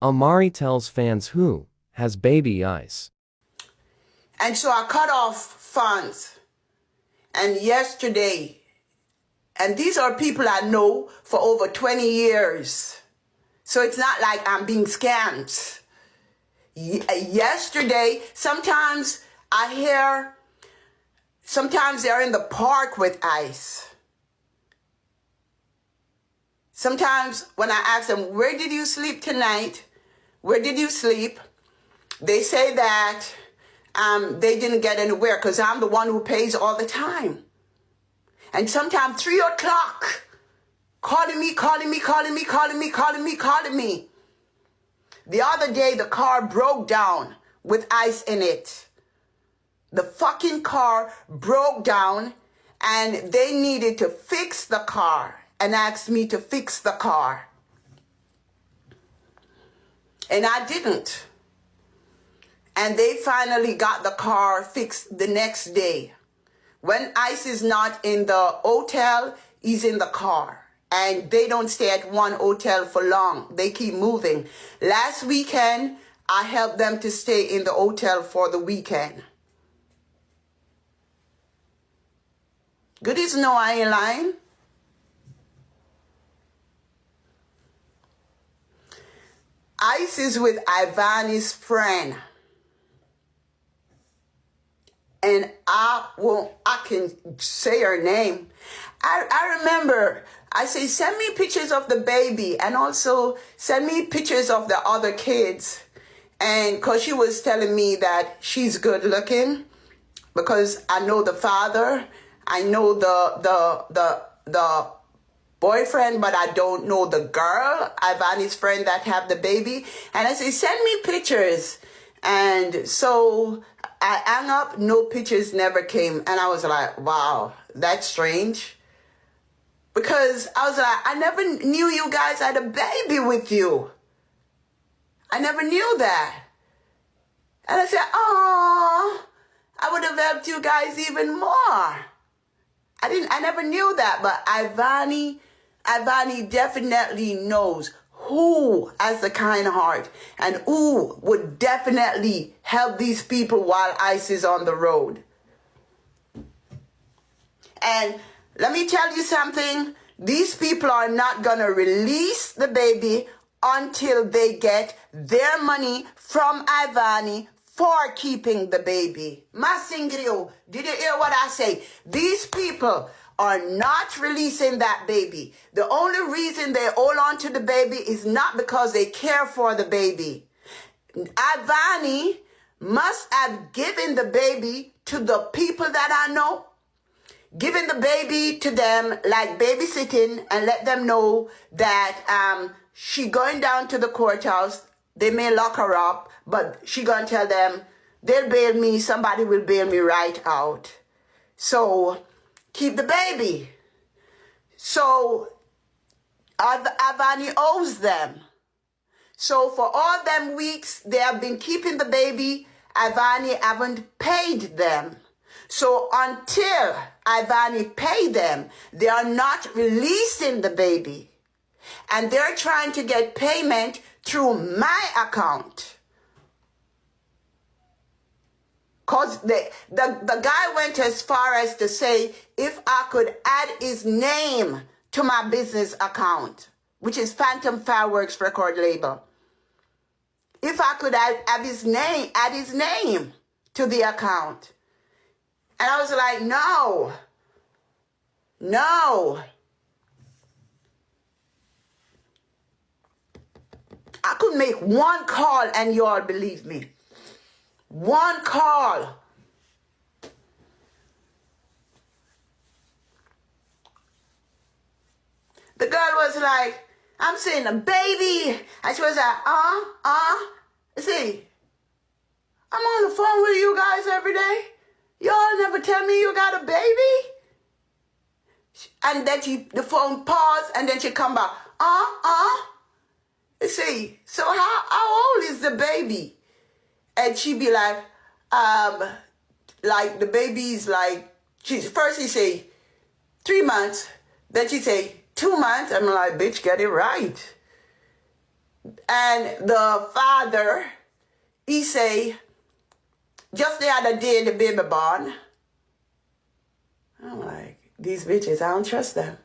Amari tells fans who has baby Ice. And so I cut off funds. And yesterday, and these are people I know for over 20 years. So it's not like I'm being scammed. Yesterday, sometimes I hear, sometimes they're in the park with Ice. Sometimes when I ask them, where did you sleep tonight? Where did you sleep? They say that they didn't get anywhere because I'm the one who pays all the time. And sometimes 3 o'clock, calling me. The other day, the car broke down with Ice in it. The fucking car broke down and they needed to fix the car and asked me to fix the car. And I didn't. And they finally got the car fixed the next day. When Ice is not in the hotel, he's in the car. And they don't stay at one hotel for long. They keep moving. Last weekend, I helped them to stay in the hotel for the weekend. Goodies know I ain't lying. Ice is with Ivontae's friend. And I can say her name. I remember, I say, send me pictures of the baby and also send me pictures of the other kids. And because she was telling me that she's good looking, because I know the father, I know the boyfriend, but I don't know the girl, Ivani's friend that have the baby. And I say, send me pictures. And so I hung up, no pictures never came. And I was like, wow, that's strange. Because I was like, I never knew you guys had a baby with you. I never knew that. And I said, oh, I would have helped you guys even more. I never knew that, but Ivani definitely knows who has the kind heart and who would definitely help these people while Ice is on the road. And let me tell you something. These people are not going to release the baby until they get their money from Ivani for keeping the baby. Masingrio, did you hear what I say? These people are not releasing that baby. The only reason they hold on to the baby is not because they care for the baby. Ivani must have given the baby to the people that I know, given the baby to them like babysitting and let them know that she going down to the courthouse. They may lock her up, but she gonna tell them, they'll bail me, somebody will bail me right out. So keep the baby. So Ivani owes them. So for all them weeks they have been keeping the baby, Ivani haven't paid them. So until Ivani pay them, they are not releasing the baby. And they're trying to get payment through my account. Because the guy went as far as to say, if I could add his name to my business account, which is Phantom Fireworks record label. If I could add his name to the account. And I was like, no. I could make one call and you all believe me. One call. The girl was like, I'm saying a baby. And she was like, see, I'm on the phone with you guys every day. Y'all never tell me you got a baby. And then the phone paused and then she come back, You see, so how old is the baby? And she be like the baby's like, first she say 3 months, then she say 2 months. I'm like, bitch, get it right. And the father, he say, just the other day the baby born. I'm like, these bitches, I don't trust them.